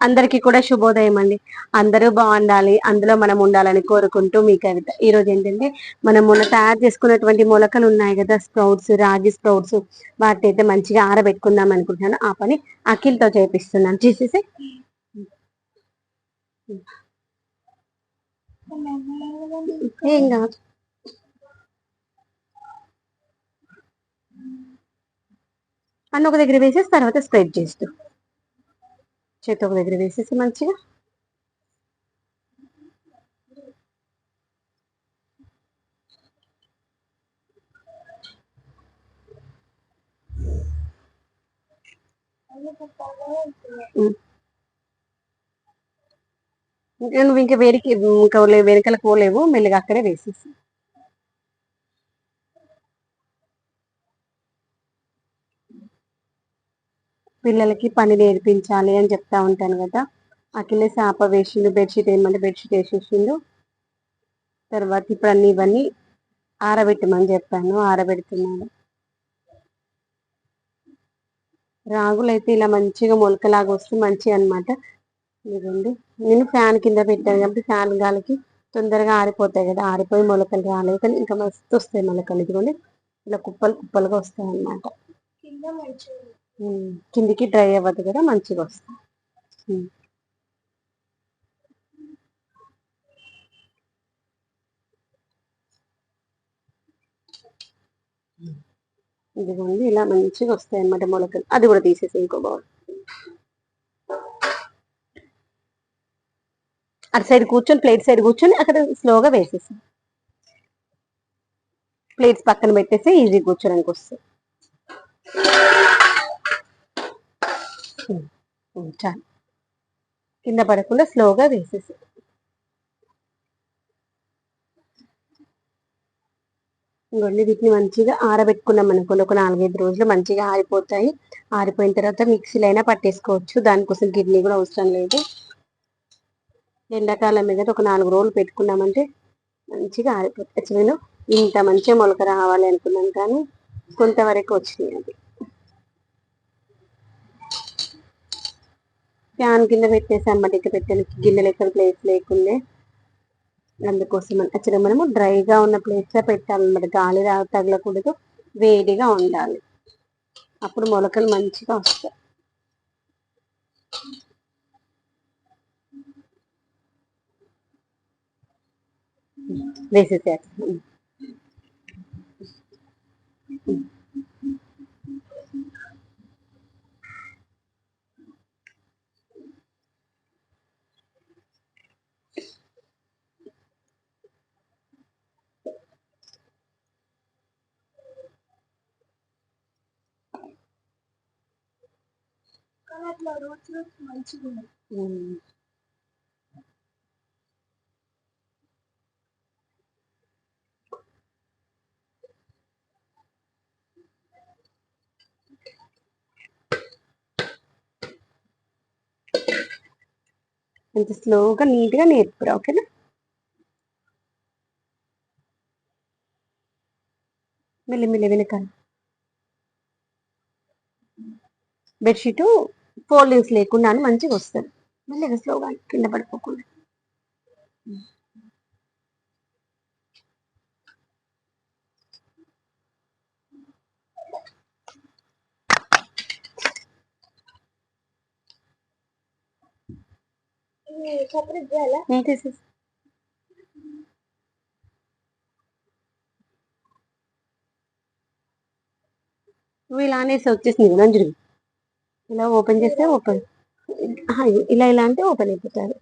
అందరికీ కూడా శుభోదయం అండి. అందరూ బాగుండాలి, అందులో మనం ఉండాలని కోరుకుంటూ మీ కవిత. ఈ రోజు ఏంటంటే మనం మొన్న తయారు చేసుకున్నటువంటి మొలకలు ఉన్నాయి కదా, స్ప్రౌట్స్, రాగి స్ప్రౌట్స్, వాటిని అయితే మంచిగా ఆరబెట్టుకుందాం అనుకుంటున్నాను. ఆ పని అఖిల్తో చేపిస్తున్నాను. చేసేసి ఏం కాదు, అన్న ఒక దగ్గర వేసేసి తర్వాత స్ప్రెడ్ చేస్తూ చేతి ఒక దగ్గర వేసేసి మంచిగా నువ్వు ఇంకా వేడికి ఇంకా వెనకలకు పోలేవు, మెల్లిగా అక్కడే వేసేసి. పిల్లలకి పని నేర్పించాలి అని చెప్తా ఉంటాను కదా. అఖిలే చేప వేసిండు, బెడ్షీట్ వేయమంటే బెడ్షీట్ వేసేసిండు. తర్వాత ఇప్పుడు అన్ని ఇవన్నీ ఆరబెట్టమని చెప్పాను, ఆరబెడుతున్నాను. రాగులు అయితే ఇలా మంచిగా మొలకలాగా వస్తే మంచిగా అనమాట. ఇదండి, నేను ఫ్యాన్ కింద పెట్టాను కాబట్టి ఫ్యాన్ గాలికి తొందరగా ఆరిపోతాయి కదా, ఆరిపోయి మొలకలు రాలేదు కానీ ఇంకా మస్తు వస్తాయి మొలకలు. ఇదిగోండి ఇలా కుప్పలు కుప్పలుగా వస్తాయి అన్నమాట. కిందికి డ్రై అవ్వదు కదా, మంచిగా వస్తాయి. ఇదిగోండి ఇలా మంచిగా వస్తాయి అన్నమాట మొలకలు. అది కూడా తీసేసి ఇంకో బౌల్. అటు సైడ్ కూర్చొని, ప్లేట్ సైడ్ కూర్చొని అక్కడ స్లోగా వేసేసి ప్లేట్స్ పక్కన పెట్టేసి ఈజీ కూర్చోడానికి వస్తుంది. చాలు, కింద పడకుండా స్లోగా వేసేసి. ఇంకొన్ని వీటిని మంచిగా ఆరబెట్టుకున్నాం అనుకోండి, ఒక 4-5 రోజులు మంచిగా ఆరిపోతాయి. ఆరిపోయిన తర్వాత మిక్సీలో అయినా పట్టేసుకోవచ్చు, దానికోసం గిన్నె కూడా అవసరం లేదు. ఎండాకాలం మీద ఒక 4 రోజులు పెట్టుకున్నామంటే మంచిగా ఆరిపోతాయి. నేను ఇంత మంచిగా మొలక రావాలి అనుకున్నాను కానీ కొంతవరకు వచ్చినాయి. అది ఫ్యాన్ కింద పెట్టేసి అమ్మటికి పెట్టడానికి గిన్నెలు ఎక్కడ ప్లేస్ లేకుండే, అందుకోసం యాక్చువల్గా మనము డ్రైగా ఉన్న ప్లేస్ లో పెట్టాలన్నమాట. గాలి తగలకూడదు, వేడిగా ఉండాలి, అప్పుడు మొలకలు మంచిగా వస్తాయి. వేసేసారు. అంత స్లోగా నీట్గా నేర్పురా, ఓకేనా. మెల్లి వెనకాల బెడ్షీట్ ఫోల్డింగ్స్ లేకుండా మంచిగా వస్తుంది. మెల్లిగా స్లోగా కింద పడిపోకుండా. తీసేసి ఇలా అనేసి వచ్చేసింది కదా అంజలి. ఇలా ఓపెన్ చేస్తే ఓపెన్, ఇలా అంటే ఓపెన్ అయిపోతారు.